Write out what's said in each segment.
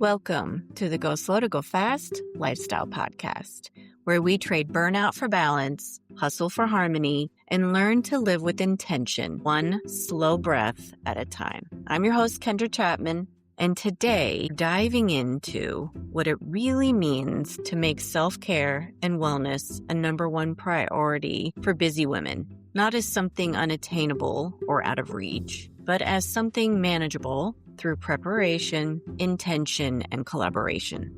Welcome to the Go Slow to Go Fast lifestyle podcast, where we trade burnout for balance, hustle for harmony, and learn to live with intention, one slow breath at a time. I'm your host, Kendra Chapman, and today diving into what it really means to make self-care and wellness a number one priority for busy women, not as something unattainable or out of reach, but as something manageable through preparation, intention, and collaboration.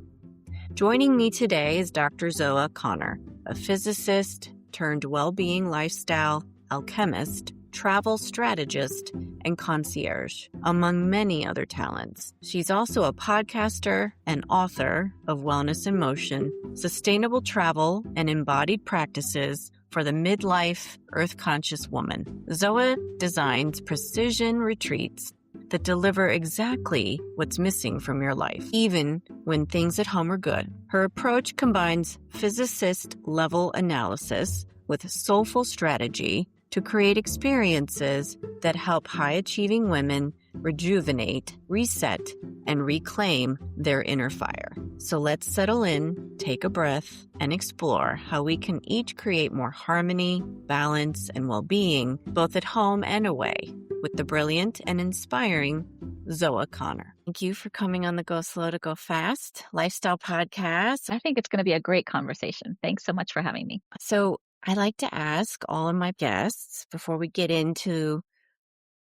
Joining me today is Dr. Zoa Connor, a physicist turned well-being lifestyle alchemist, travel strategist, and concierge, among many other talents. She's also a podcaster and author of Wellness in Motion, Sustainable Travel and Embodied Practices for the Midlife Earth-Conscious Woman. Zoa designs precision retreats that deliver exactly what's missing from your life, even when things at home are good. Her approach combines physicist-level analysis with soulful strategy to create experiences that help high-achieving women rejuvenate, reset, and reclaim their inner fire. So let's settle in, take a breath, and explore how we can each create more harmony, balance, and well-being, both at home and away, with the brilliant and inspiring Zoa Connor. Thank you for coming on the Go Slow to Go Fast lifestyle podcast. I think it's going to be a great conversation. Thanks so much for having me. So I like to ask all of my guests, before we get into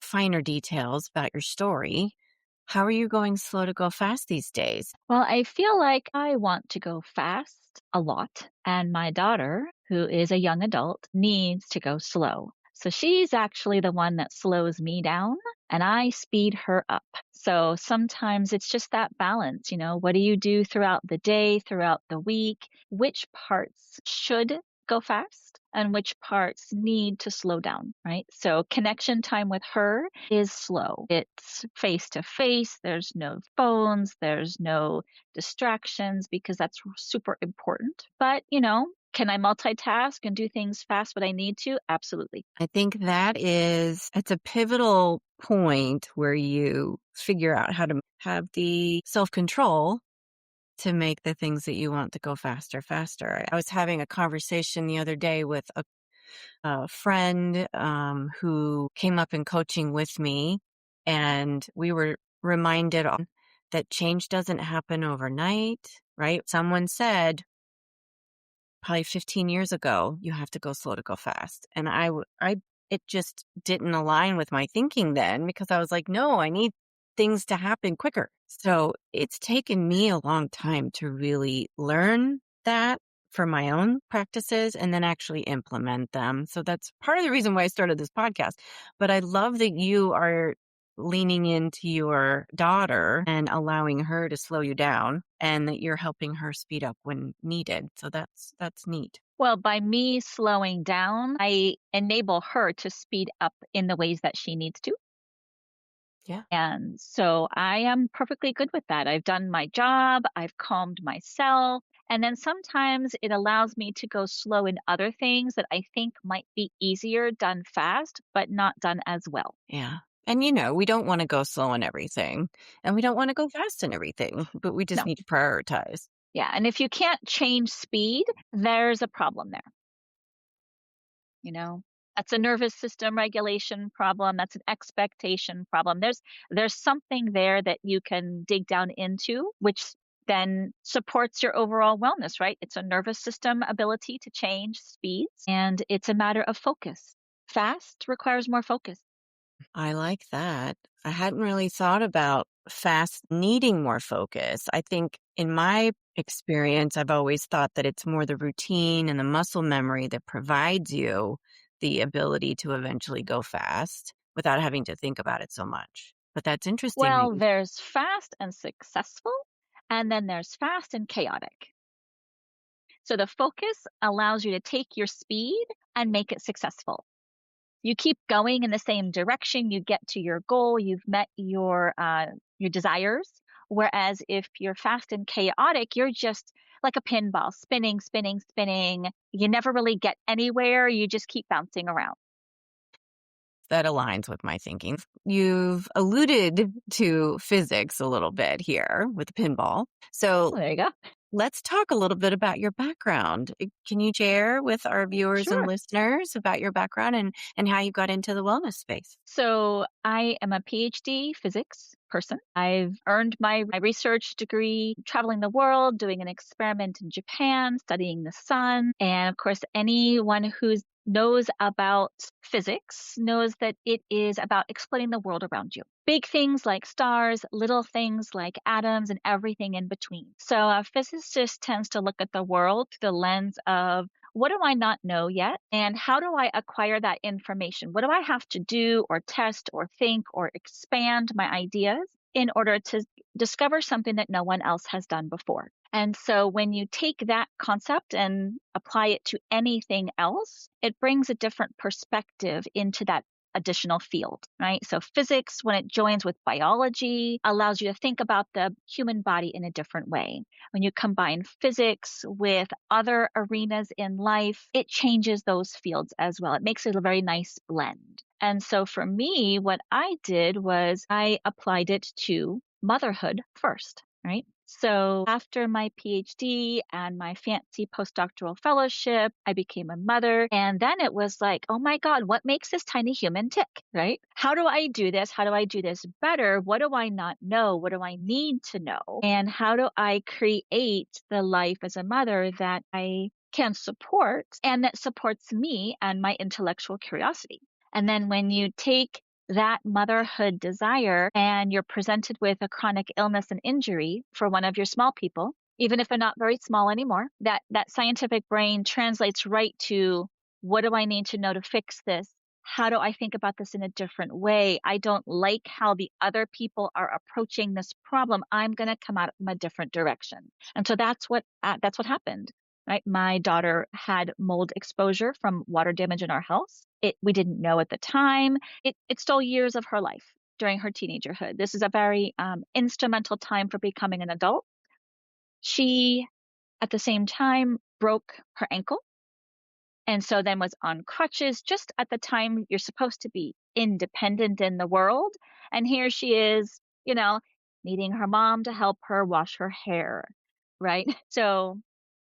finer details about your story, how are you going slow to go fast these days? Well, I feel like I want to go fast a lot, and my daughter, who is a young adult, needs to go slow. So she's actually the one that slows me down and I speed her up. So sometimes it's just that balance, what do you do throughout the day, throughout the week? Which parts should go fast and which parts need to slow down, right? So connection time with her is slow. It's face to face. There's no phones. There's no distractions because that's super important. But, can I multitask and do things fast when I need to? Absolutely. I think it's a pivotal point where you figure out how to have the self-control to make the things that you want to go faster. I was having a conversation the other day with a friend who came up in coaching with me, and we were reminded that change doesn't happen overnight, right? Someone said, probably 15 years ago, you have to go slow to go fast. And it just didn't align with my thinking then, because I was like, no, I need things to happen quicker. So it's taken me a long time to really learn that for my own practices and then actually implement them. So that's part of the reason why I started this podcast. But I love that you are leaning into your daughter and allowing her to slow you down, and that you're helping her speed up when needed. So that's neat. Well, by me slowing down, I enable her to speed up in the ways that she needs to. Yeah. And so I am perfectly good with that. I've done my job. I've calmed myself. And then sometimes it allows me to go slow in other things that I think might be easier done fast, but not done as well. Yeah. And we don't want to go slow in everything, and we don't want to go fast in everything, but we just need to prioritize. Yeah. And if you can't change speed, there's a problem there. That's a nervous system regulation problem. That's an expectation problem. There's something there that you can dig down into, which then supports your overall wellness, right? It's a nervous system ability to change speeds, and it's a matter of focus. Fast requires more focus. I like that. I hadn't really thought about fast needing more focus. I think in my experience, I've always thought that it's more the routine and the muscle memory that provides you the ability to eventually go fast without having to think about it so much. But that's interesting. Well, there's fast and successful, and then there's fast and chaotic. So the focus allows you to take your speed and make it successful. You keep going in the same direction, you get to your goal, you've met your desires. Whereas if you're fast and chaotic, you're just like a pinball, spinning, spinning, spinning. You never really get anywhere. You just keep bouncing around. that aligns with my thinking. You've alluded to physics a little bit here with the pinball. So There you go. let's talk a little bit about your background. Can you share with our viewers and Sure. listeners about your background and how you got into the wellness space? So I am a PhD physics person. I've earned my research degree traveling the world, doing an experiment in Japan, studying the sun. And of course, anyone who knows about physics knows that it is about explaining the world around you. Big things like stars, little things like atoms, and everything in between. So a physicist tends to look at the world through the lens of what do I not know yet? And how do I acquire that information? What do I have to do or test or think or expand my ideas in order to discover something that no one else has done before? And so when you take that concept and apply it to anything else, it brings a different perspective into that additional field, right? So physics, when it joins with biology, allows you to think about the human body in a different way. When you combine physics with other arenas in life, it changes those fields as well. It makes it a very nice blend. And so for me, what I did was I applied it to motherhood first, right? So after my PhD and my fancy postdoctoral fellowship, I became a mother. And then it was like, oh my God, what makes this tiny human tick, right? How do I do this? How do I do this better? What do I not know? What do I need to know? And how do I create the life as a mother that I can support and that supports me and my intellectual curiosity? And then when you take that motherhood desire and you're presented with a chronic illness and injury for one of your small people, even if they're not very small anymore, that scientific brain translates right to what do I need to know to fix this? How do I think about this in a different way? I don't like how the other people are approaching this problem. I'm going to come at it from a different direction. And so that's what happened. Right. My daughter had mold exposure from water damage in our house. We didn't know at the time. It stole years of her life during her teenagerhood. This is a very instrumental time for becoming an adult. She, at the same time, broke her ankle and so then was on crutches just at the time you're supposed to be independent in the world. And here she is, needing her mom to help her wash her hair. Right. So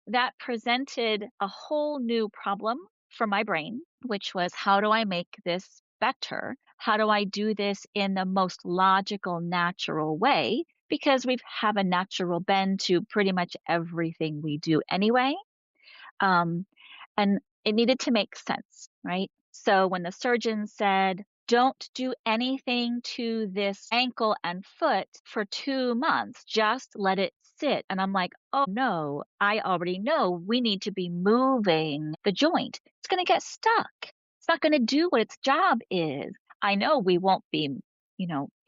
that presented a whole new problem for my brain, which was how do I make this better? How do I do this in the most logical, natural way? Because we have a natural bend to pretty much everything we do anyway. Um, and it needed to make sense, right? So when the surgeon said, don't do anything to this ankle and foot for 2 months, just let it sit. And I'm like, oh no, I already know we need to be moving the joint. It's going to get stuck. It's not going to do what its job is. I know we won't be,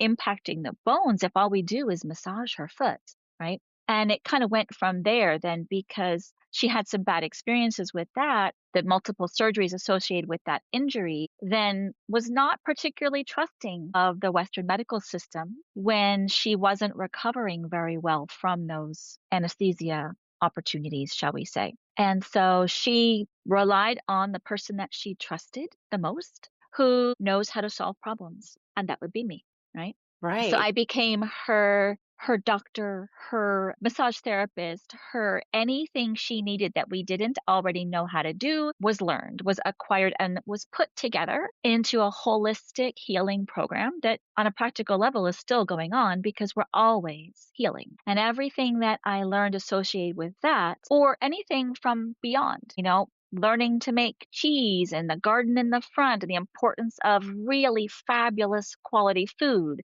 impacting the bones if all we do is massage her foot, right? And it kind of went from there then because she had some bad experiences with that, the multiple surgeries associated with that injury, then was not particularly trusting of the Western medical system when she wasn't recovering very well from those anesthesia opportunities, shall we say. And so she relied on the person that she trusted the most, who knows how to solve problems. And that would be me, right? So Right. I became her doctor, her massage therapist, her anything she needed that we didn't already know how to do was learned, was acquired, and was put together into a holistic healing program that on a practical level is still going on because we're always healing. And everything that I learned associated with that, or anything from beyond, learning to make cheese and the garden in the front and the importance of really fabulous quality food,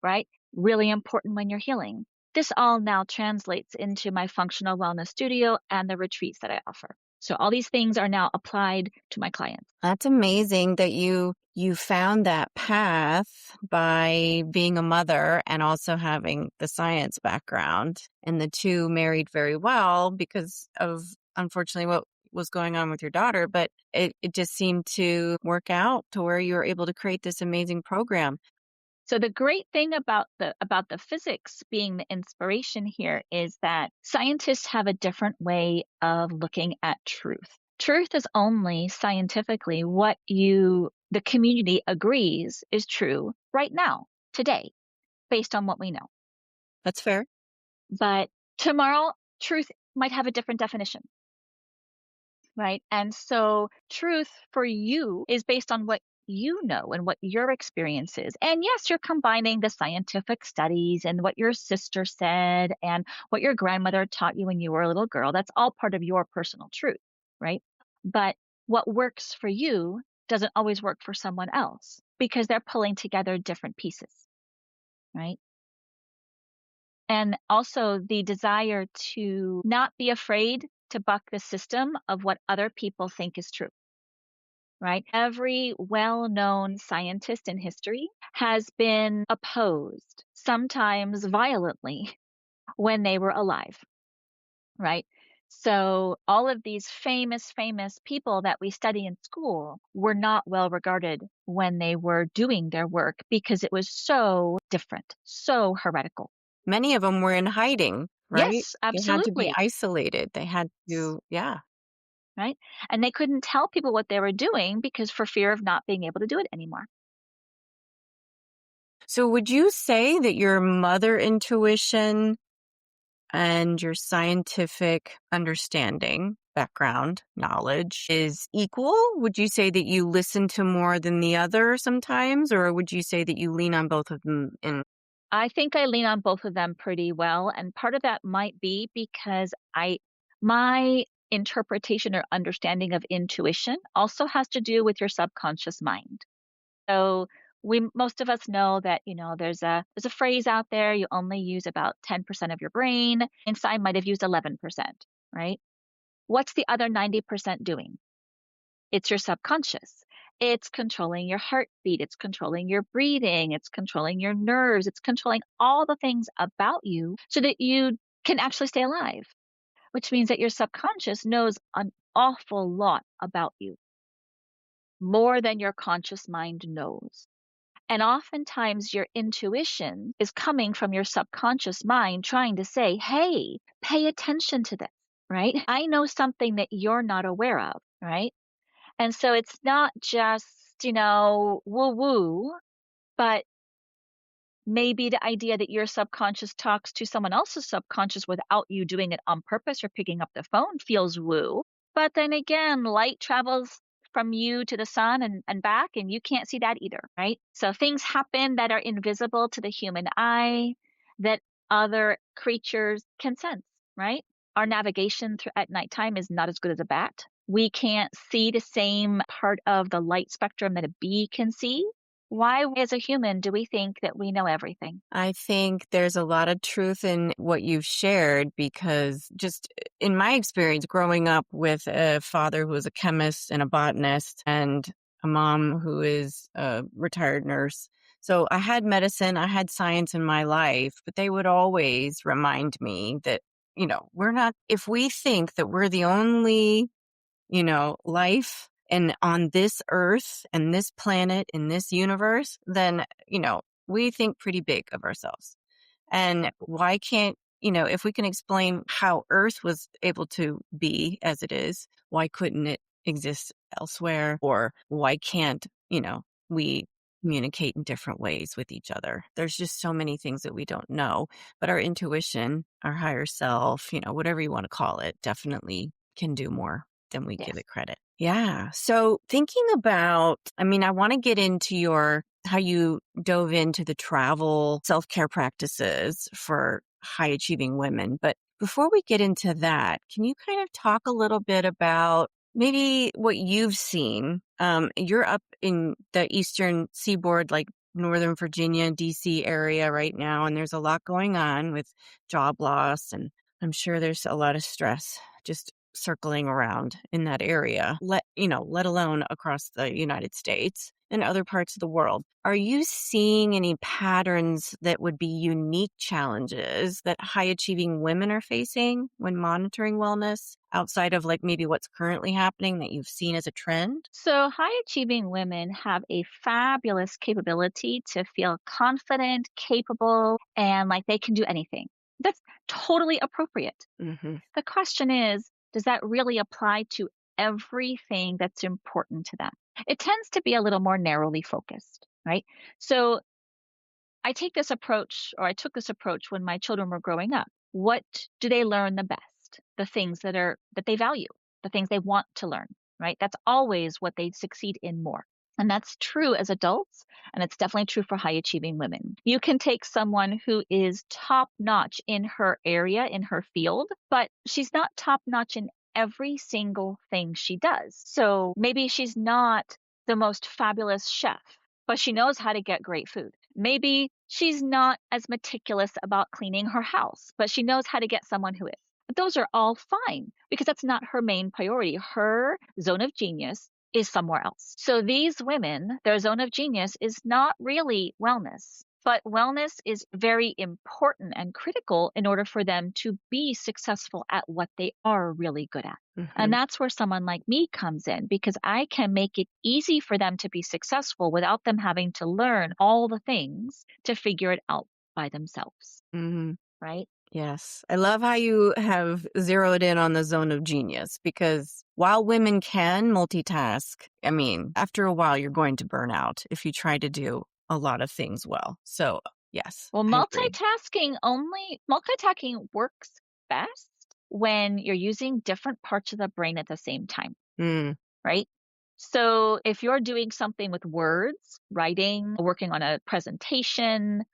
right? Really important when you're healing. This all now translates into my functional wellness studio and the retreats that I offer. So all these things are now applied to my clients. That's amazing that you found that path by being a mother and also having the science background, and the two married very well because of unfortunately what was going on with your daughter, but it just seemed to work out to where you were able to create this amazing program. So the great thing about the physics being the inspiration here is that scientists have a different way of looking at truth. Truth is only scientifically what the community agrees is true right now, today, based on what we know. That's fair. But tomorrow, truth might have a different definition, right? And so truth for you is based on what you know and what your experience is. And yes, you're combining the scientific studies and what your sister said and what your grandmother taught you when you were a little girl. That's all part of your personal truth, right? But what works for you doesn't always work for someone else because they're pulling together different pieces, right? And also the desire to not be afraid to buck the system of what other people think is true, right? Every well known scientist in history has been opposed, sometimes violently, when they were alive, right? So all of these famous people that we study in school were not well regarded when they were doing their work because it was so different, so heretical. Many of them were in hiding, right? Yes, They had to be absolutely. isolated. They had to, yeah. Right? And they couldn't tell people what they were doing because for fear of not being able to do it anymore. So would you say that your mother intuition and your scientific understanding, background, knowledge is equal? Would you say that you listen to more than the other sometimes, or would you say that you lean on both of them in? I think I lean on both of them pretty well, and part of that might be because my interpretation or understanding of intuition also has to do with your subconscious mind. So most of us know that, there's a phrase out there, you only use about 10% of your brain. Einstein might have used 11%, right? What's the other 90% doing? It's your subconscious. It's controlling your heartbeat. It's controlling your breathing. It's controlling your nerves. It's controlling all the things about you so that you can actually stay alive, which means that your subconscious knows an awful lot about you, more than your conscious mind knows. And oftentimes your intuition is coming from your subconscious mind trying to say, hey, pay attention to this, right? I know something that you're not aware of, right? And so it's not just, woo woo, but maybe the idea that your subconscious talks to someone else's subconscious without you doing it on purpose or picking up the phone feels woo. But then again, light travels from you to the sun and back, and you can't see that either, right? So things happen that are invisible to the human eye that other creatures can sense, right? Our navigation at nighttime is not as good as a bat. We can't see the same part of the light spectrum that a bee can see. Why, as a human, do we think that we know everything? I think there's a lot of truth in what you've shared because just in my experience growing up with a father who was a chemist and a botanist and a mom who is a retired nurse. So I had medicine, I had science in my life, but they would always remind me that, we're not, if we think that we're the only life and on this earth and this planet in this universe, then, we think pretty big of ourselves. And why can't, if we can explain how Earth was able to be as it is, why couldn't it exist elsewhere? Or why can't, we communicate in different ways with each other? There's just so many things that we don't know, but our intuition, our higher self, whatever you want to call it, definitely can do more than we give Yes. it credit. Yeah. So thinking about, I want to get into how you dove into the travel self-care practices for high achieving women. But before we get into that, can you kind of talk a little bit about maybe what you've seen? You're up in the Eastern Seaboard, like Northern Virginia, DC area right now, and there's a lot going on with job loss, and I'm sure there's a lot of stress just circling around in that area, let alone across the United States and other parts of the world. Are you seeing any patterns that would be unique challenges that high achieving women are facing when monitoring wellness outside of like maybe what's currently happening that you've seen as a trend? So, high achieving women have a fabulous capability to feel confident, capable, and like they can do anything. That's totally appropriate. Mm-hmm. The question is, does that really apply to everything that's important to them. It tends to be a little more narrowly focused, right? So I take this approach, or I took this approach when my children were growing up. What do they learn the best? The things that they value, the things they want to learn, right? That's always what they succeed in more. And that's true as adults, and it's definitely true for high achieving women. You can take someone who is top notch in her area, in her field, but she's not top notch in every single thing she does. So maybe she's not the most fabulous chef, but she knows how to get great food. Maybe she's not as meticulous about cleaning her house, but she knows how to get someone who is. But those are all fine because that's not her main priority. Her zone of genius is somewhere else. So these women, their zone of genius is not really wellness, but wellness is very important and critical in order for them to be successful at what they are really good at. And Mhm. that's where someone like me comes in because I can make it easy for them to be successful without them having to learn all the things to figure it out by themselves, Mhm. right? Yes. I love how you have zeroed in on the zone of genius because while women can multitask, I mean, after a while, you're going to burn out if you try to do a lot of things well. So, yes, Well, I agree. multitasking works best when you're using different parts of the brain at the same time, Mm, right? So if you're doing something with words, writing, working on a presentation,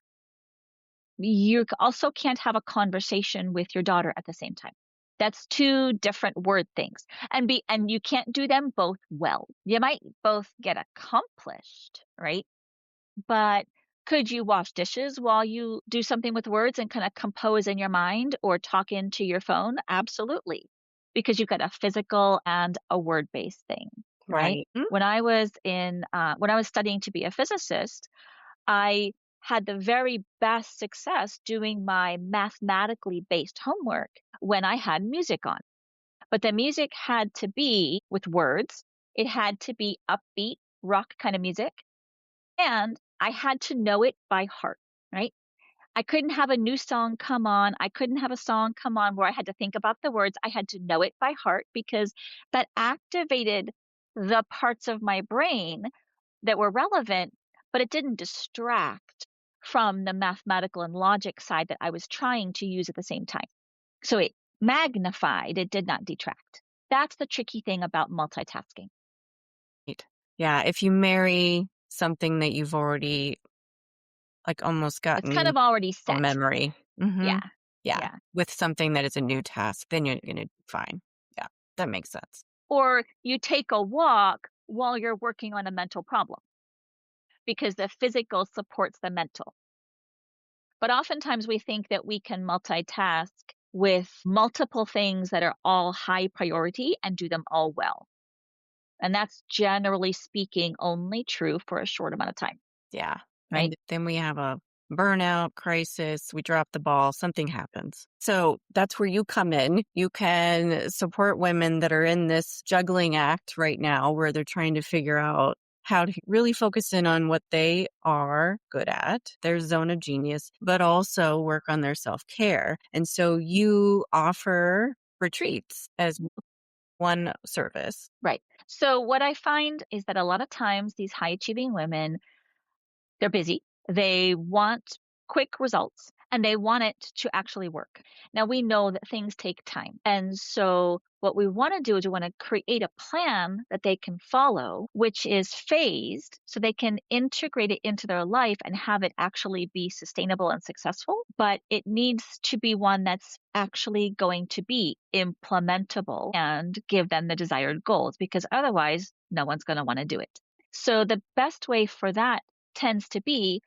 you also can't have a conversation with your daughter at the same time. That's two different word things. And you can't do them both well. You might both get accomplished, right? But could you wash dishes while you do something with words and kind of compose in your mind or talk into your phone? Absolutely. Because you've got a physical and a word-based thing, right? right. When I was studying to be a physicist, I had the very best success doing my mathematically based homework when I had music on. But the music had to be with words. It had to be upbeat rock kind of music, and I had to know it by heart, right? I couldn't have a new song come on. I couldn't have a song come on where I had to think about the words. I had to know it by heart because that activated the parts of my brain that were relevant, but it didn't distract from the mathematical and logic side that I was trying to use at the same time. So it magnified, it did not detract. That's the tricky thing about multitasking. Yeah. If you marry something that you've already like almost It's kind gotten of already from set. memory. Yeah. Yeah. Yeah. With something that is a new task, then you're going to do fine. Yeah. That makes sense. Or you take a walk while you're working on a mental problem because the physical supports the mental. But oftentimes we think that we can multitask with multiple things that are all high priority and do them all well. And that's generally speaking only true for a short amount of time, Yeah. right? And then we have a burnout crisis. We drop the ball, something happens. So that's where you come in. You can support women that are in this juggling act right now where they're trying to figure out how to really focus in on what they are good at, their zone of genius, but also work on their self care. And so you offer retreats as one service. Right. So what I find is that a lot of times these high achieving women, they're busy. They want quick results and they want it to actually work. Now we know that things take time. And so what we want to do is we want to create a plan that they can follow, which is phased so they can integrate it into their life and have it actually be sustainable and successful. But it needs to be one that's actually going to be implementable and give them the desired goals because otherwise no one's going to want to do it. So the best way for that tends to be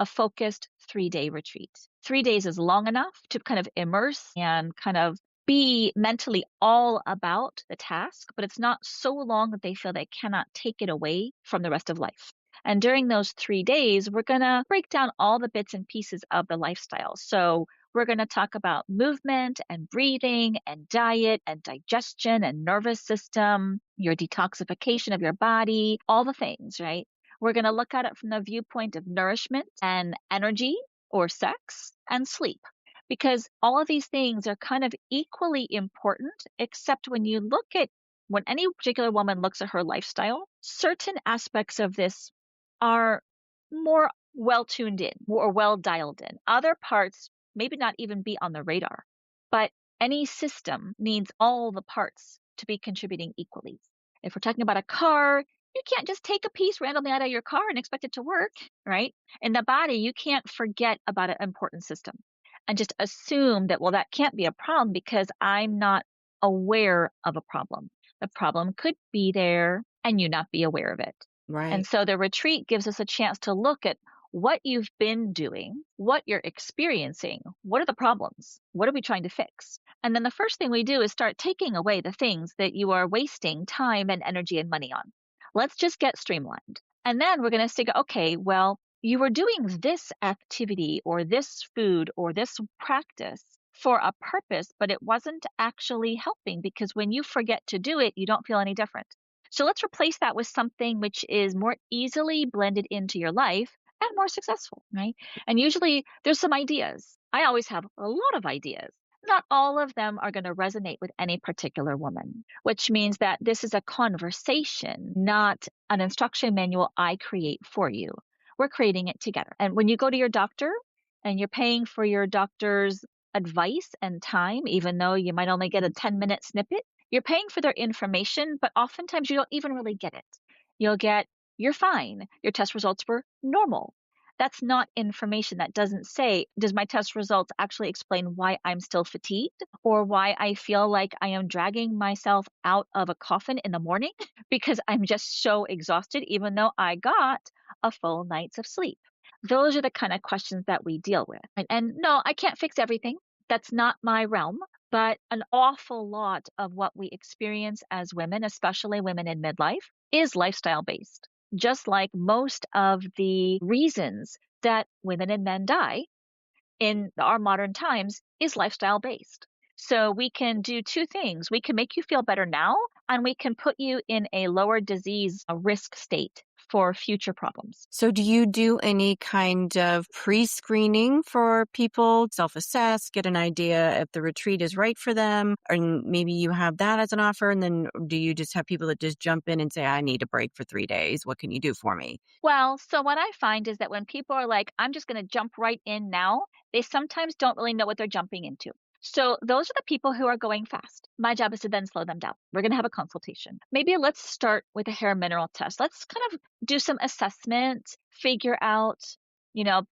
a focused 3-day retreat. 3 days is long enough to kind of immerse and kind of be mentally all about the task, but it's not so long that they feel they cannot take it away from the rest of life. And during those 3 days, we're going to break down all the bits and pieces of the lifestyle. So we're going to talk about movement and breathing and diet and digestion and nervous system, your detoxification of your body, all the things, right? We're going to look at it from the viewpoint of nourishment and energy or sex and sleep because all of these things are kind of equally important, except when you look at when any particular woman looks at her lifestyle, certain aspects of this are more well tuned in or well dialed in. Other parts maybe not even be on the radar. But any system needs all the parts to be contributing equally. If we're talking about a car, you can't just take a piece randomly out of your car and expect it to work, right? In the body, you can't forget about an important system and just assume that, well, that can't be a problem because I'm not aware of a problem. The problem could be there and you not be aware of it. And Right. so the retreat gives us a chance to look at what you've been doing, what you're experiencing, what are the problems, what are we trying to fix? And then the first thing we do is start taking away the things that you are wasting time and energy and money on. Let's just get streamlined. And then we're going to say, okay, well, you were doing this activity or this food or this practice for a purpose, but it wasn't actually helping because when you forget to do it, you don't feel any different. So let's replace that with something which is more easily blended into your life and more successful, right? And usually there's some ideas. I always have a lot of ideas. Not all of them are going to resonate with any particular woman, which means that this is a conversation, not an instruction manual I create for you. We're creating it together. And when you go to your doctor and you're paying for your doctor's advice and time, even though you might only get a 10-minute snippet, you're paying for their information, but oftentimes you don't even really get it. You'll get, you're fine. Your test results were normal. That's not information that doesn't say, does my test results actually explain why I'm still fatigued or why I feel like I am dragging myself out of a coffin in the morning because I'm just so exhausted, even though I got a full night's of sleep? Those are the kind of questions that we deal with. And no, I can't fix everything. That's not my realm. But an awful lot of what we experience as women, especially women in midlife, is lifestyle based. Just like most of the reasons that women and men die in our modern times is lifestyle based. So we can do two things. We can make you feel better now, and we can put you in a lower disease risk state for future problems. So do you do any kind of pre-screening for people, self-assess, get an idea if the retreat is right for them? Or maybe you have that as an offer, and then do you just have people that just jump in and say, I need a break for 3 days. What can you do for me? Well, so what I find is that when people are like, I'm just going to jump right in now, they sometimes don't really know what they're jumping into. So those are the people who are going fast. My job is to then slow them down. We're going to have a consultation. Maybe let's start with a hair mineral test. Let's kind of do some assessment, figure out,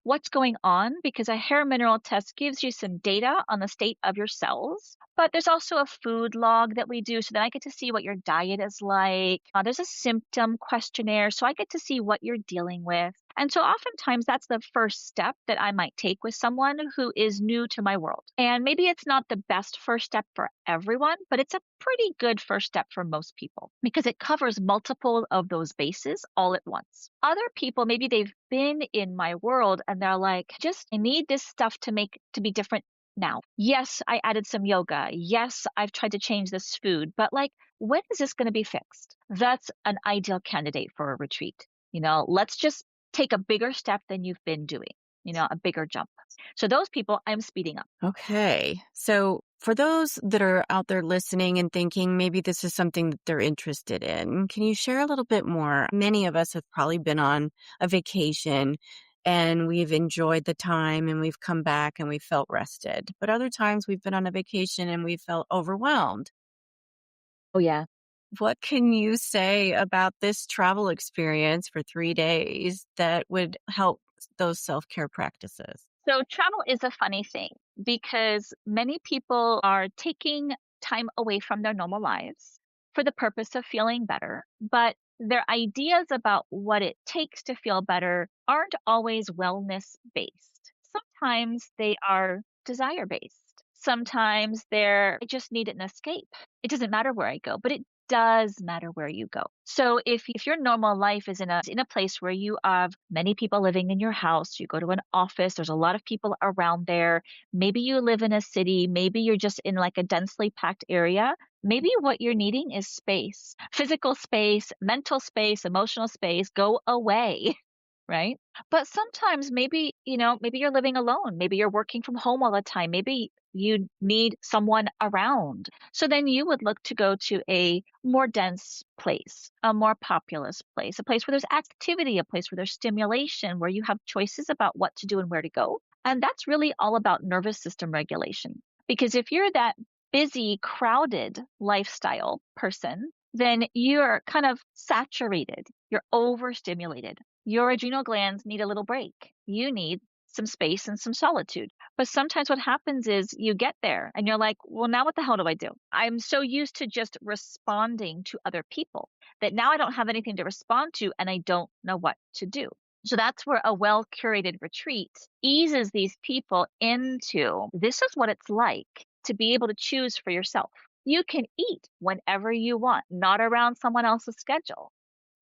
what's going on, because a hair mineral test gives you some data on the state of your cells. But there's also a food log that we do. So then I get to see what your diet is like. There's a symptom questionnaire. So I get to see what you're dealing with. And so oftentimes that's the first step that I might take with someone who is new to my world. And maybe it's not the best first step for everyone, but it's a pretty good first step for most people because it covers multiple of those bases all at once. Other people, maybe they've been in my world and they're like, I need this stuff to be different now. Yes, I added some yoga. Yes, I've tried to change this food, but when is this going to be fixed? That's an ideal candidate for a retreat. Let's just take a bigger step than you've been doing, a bigger jump. So those people, I'm speeding up. Okay. So for those that are out there listening and thinking maybe this is something that they're interested in, can you share a little bit more? Many of us have probably been on a vacation and we've enjoyed the time and we've come back and we felt rested. But other times we've been on a vacation and we felt overwhelmed. Oh, yeah. What can you say about this travel experience for 3 days that would help those self-care practices? So travel is a funny thing because many people are taking time away from their normal lives for the purpose of feeling better, but their ideas about what it takes to feel better aren't always wellness based. Sometimes they are desire based. Sometimes I just need an escape. It doesn't matter where I go, but it does matter where you go. So if your normal life is in a place where you have many people living in your house, you go to an office, there's a lot of people around there. Maybe you live in a city, maybe you're just in a densely packed area. Maybe what you're needing is space, physical space, mental space, emotional space. Go away. right? But sometimes maybe, maybe you're living alone. Maybe you're working from home all the time. Maybe you need someone around. So then you would look to go to a more dense place, a more populous place, a place where there's activity, a place where there's stimulation, where you have choices about what to do and where to go. And that's really all about nervous system regulation. Because if you're that busy, crowded lifestyle person, then you're kind of saturated, you're overstimulated. Your adrenal glands need a little break. You need some space and some solitude. But sometimes what happens is you get there and you're like, well, now what the hell do I do? I'm so used to just responding to other people that now I don't have anything to respond to and I don't know what to do. So that's where a well curated retreat eases these people into this is what it's like to be able to choose for yourself. You can eat whenever you want, not around someone else's schedule.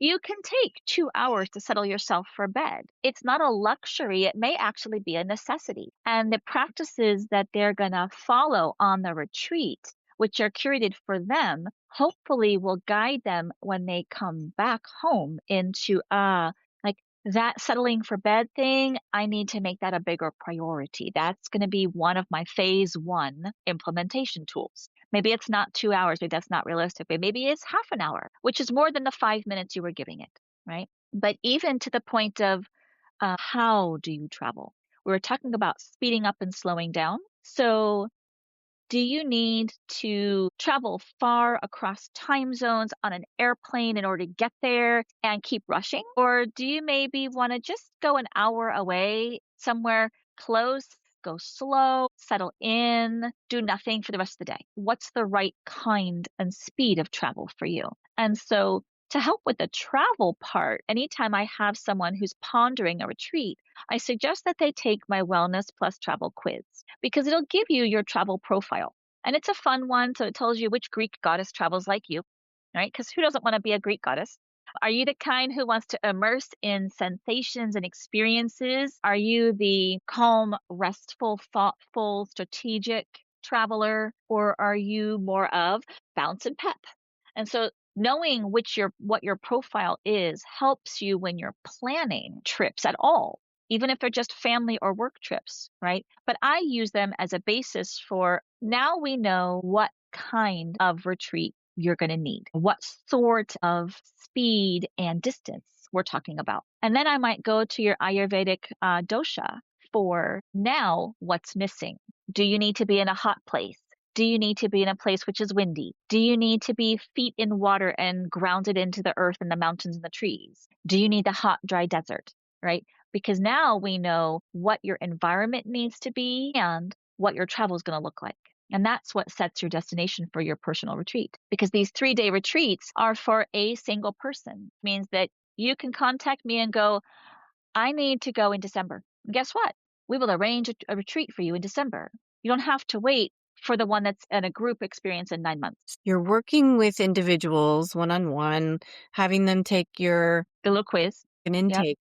You can take 2 hours to settle yourself for bed. It's not a luxury, it may actually be a necessity. And the practices that they're going to follow on the retreat, which are curated for them, hopefully will guide them when they come back home into like that settling for bed thing. I need to make that a bigger priority. That's going to be one of my phase one implementation tools. Maybe it's not 2 hours, maybe that's not realistic, but maybe it's half an hour, which is more than the 5 minutes you were giving it, right? But even to the point of how do you travel? We were talking about speeding up and slowing down. So do you need to travel far across time zones on an airplane in order to get there and keep rushing? Or do you maybe want to just go an hour away somewhere close, go slow, settle in, do nothing for the rest of the day? What's the right kind and speed of travel for you? And so to help with the travel part, anytime I have someone who's pondering a retreat, I suggest that they take my Wellness Plus Travel quiz because it'll give you your travel profile. And it's a fun one. So it tells you which Greek goddess travels like you, right? Because who doesn't want to be a Greek goddess? Are you the kind who wants to immerse in sensations and experiences? Are you the calm, restful, thoughtful, strategic traveler? Or are you more of bounce and pep? And so knowing what your profile is helps you when you're planning trips at all, even if they're just family or work trips, right? But I use them as a basis for now we know what kind of retreat you're going to need, what sort of speed and distance we're talking about. And then I might go to your Ayurvedic dosha for now what's missing. Do you need to be in a hot place? Do you need to be in a place which is windy? Do you need to be feet in water and grounded into the earth and the mountains and the trees? Do you need the hot, dry desert, right? Because now we know what your environment needs to be and what your travel is going to look like. And that's what sets your destination for your personal retreat. Because these 3-day retreats are for a single person. It means that you can contact me and go, I need to go in December. And guess what? We will arrange a retreat for you in December. You don't have to wait for the one that's in a group experience in 9 months. You're working with individuals one-on-one, having them take The little quiz. an Yep. intake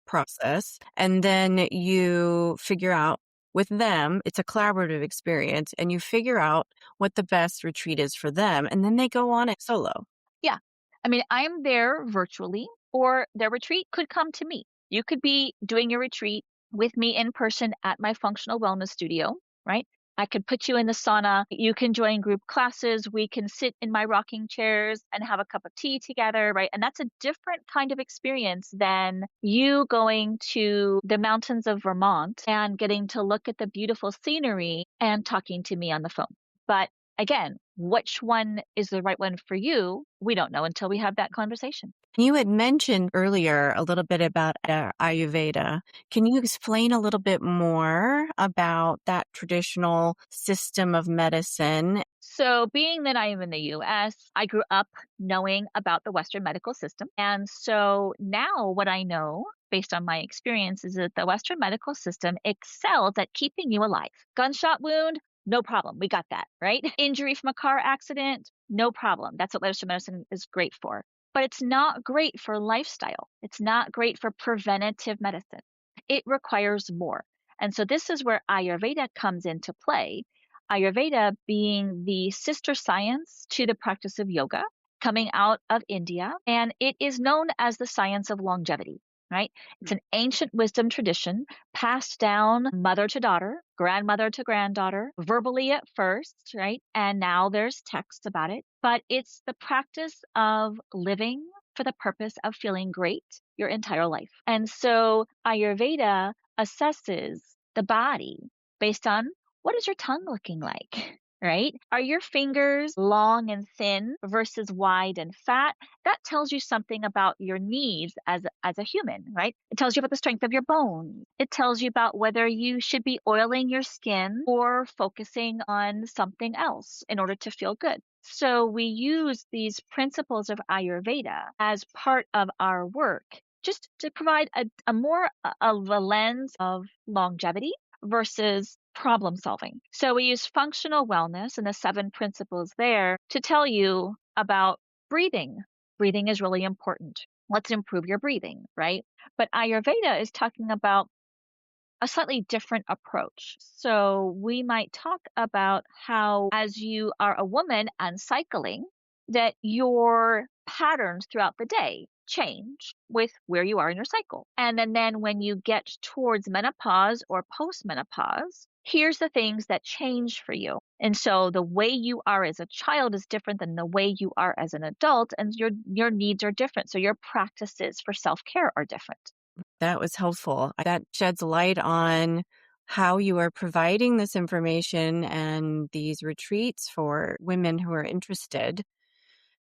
process, and then you figure out with them, it's a collaborative experience, and you figure out what the best retreat is for them, and then they go on it solo. Yeah. I mean, I'm there virtually, or their retreat could come to me. You could be doing your retreat with me in person at my functional wellness studio, right? I could put you in the sauna. You can join group classes. We can sit in my rocking chairs and have a cup of tea together, right? And that's a different kind of experience than you going to the mountains of Vermont and getting to look at the beautiful scenery and talking to me on the phone. But again, which one is the right one for you? We don't know until we have that conversation. You had mentioned earlier a little bit about Ayurveda. Can you explain a little bit more about that traditional system of medicine? So, being that I am in the US, I grew up knowing about the Western medical system. And so now what I know based on my experience is that the Western medical system excels at keeping you alive. Gunshot wound, no problem. We got that, right? Injury from a car accident, no problem. That's what Western medicine is great for. But it's not great for lifestyle. It's not great for preventative medicine. It requires more. And so this is where Ayurveda comes into play. Ayurveda being the sister science to the practice of yoga coming out of India, and it is known as the science of longevity. right? It's an ancient wisdom tradition passed down mother to daughter, grandmother to granddaughter, verbally at first, right? And now there's text about it. But it's the practice of living for the purpose of feeling great your entire life. And so Ayurveda assesses the body based on what is your tongue looking like? Right? Are your fingers long and thin versus wide and fat? That tells you something about your needs as a human, right? It tells you about the strength of your bones. It tells you about whether you should be oiling your skin or focusing on something else in order to feel good. So we use these principles of Ayurveda as part of our work just to provide a more of a lens of longevity versus problem solving. So we use functional wellness and the 7 principles there to tell you about breathing. Breathing is really important. Let's improve your breathing, right? But Ayurveda is talking about a slightly different approach. So we might talk about how, as you are a woman and cycling, that your patterns throughout the day change with where you are in your cycle. And then when you get towards menopause or postmenopause, here's the things that change for you. And so the way you are as a child is different than the way you are as an adult, and your needs are different. So your practices for self-care are different. That was helpful. That sheds light on how you are providing this information and these retreats for women who are interested.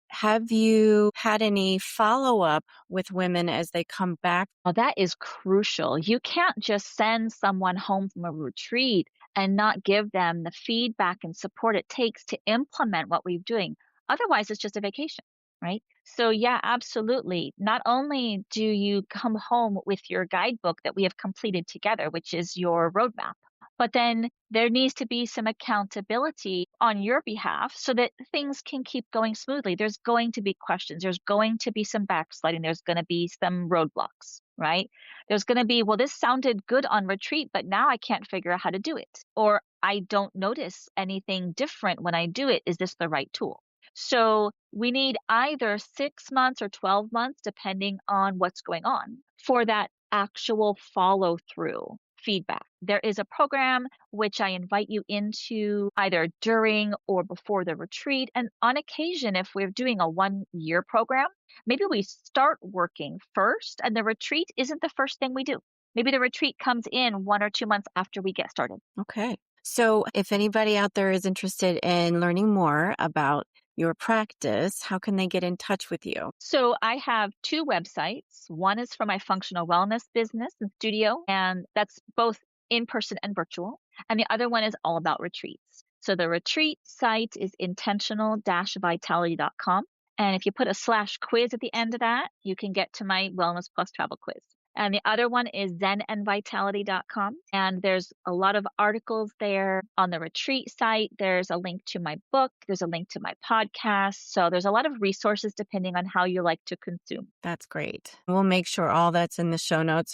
Have you had any follow-up with women as they come back? Well, that is crucial. You can't just send someone home from a retreat and not give them the feedback and support it takes to implement what we're doing. Otherwise, it's just a vacation, right? So, yeah, absolutely. Not only do you come home with your guidebook that we have completed together, which is your roadmap, but then there needs to be some accountability on your behalf so that things can keep going smoothly. There's going to be questions. There's going to be some backsliding. There's going to be some roadblocks, right? There's going to be, well, this sounded good on retreat, but now I can't figure out how to do it. Or I don't notice anything different when I do it. Is this the right tool? So we need either 6 months or 12 months, depending on what's going on, for that actual follow through feedback. There is a program which I invite you into either during or before the retreat. And on occasion, if we're doing a 1-year program, maybe we start working first and the retreat isn't the first thing we do. Maybe the retreat comes in 1 or 2 months after we get started. Okay. So if anybody out there is interested in learning more about your practice, how can they get in touch with you? So I have 2 websites. One is for my functional wellness business and studio, and that's both in person and virtual. And the other one is all about retreats. So the retreat site is intentional-vitality.com. And if you put a /quiz at the end of that, you can get to my Wellness Plus Travel quiz. And the other one is zenandvitality.com. And there's a lot of articles there on the retreat site. There's a link to my book. There's a link to my podcast. So there's a lot of resources depending on how you like to consume. That's great. We'll make sure all that's in the show notes.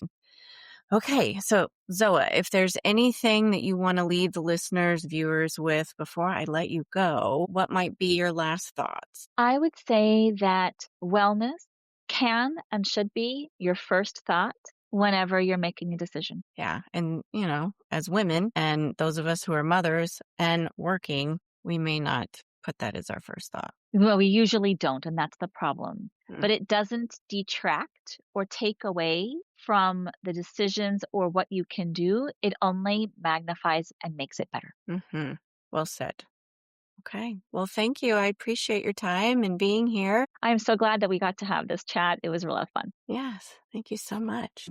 Okay. So Zoa, if there's anything that you want to leave the listeners, viewers with before I let you go, what might be your last thoughts? I would say that wellness can and should be your first thought whenever you're making a decision. Yeah. And, as women and those of us who are mothers and working, we may not put that as our first thought. Well, we usually don't, and that's the problem. But it doesn't detract or take away from the decisions or what you can do. It only magnifies and makes it better. Mm-hmm. Well said. Okay. Well, thank you. I appreciate your time and being here. I'm so glad that we got to have this chat. It was a lot of fun. Yes. Thank you so much.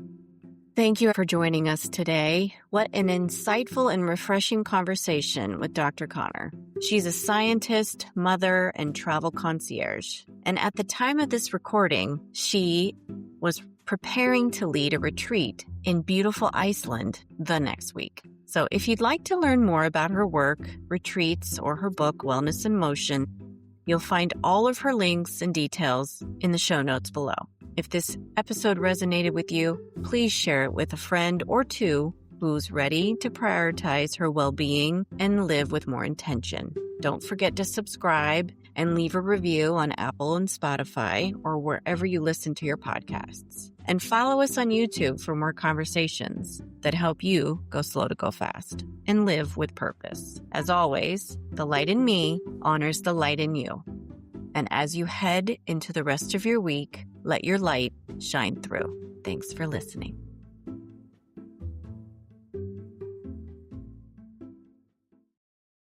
Thank you for joining us today. What an insightful and refreshing conversation with Dr. Connor. She's a scientist, mother, and travel concierge. And at the time of this recording, she was preparing to lead a retreat in beautiful Iceland the next week. So if you'd like to learn more about her work, retreats, or her book, Wellness in Motion, you'll find all of her links and details in the show notes below. If this episode resonated with you, please share it with a friend or two who's ready to prioritize her well-being and live with more intention. Don't forget to subscribe and leave a review on Apple and Spotify or wherever you listen to your podcasts. And follow us on YouTube for more conversations that help you go slow to go fast and live with purpose. As always, the light in me honors the light in you. And as you head into the rest of your week, let your light shine through. Thanks for listening.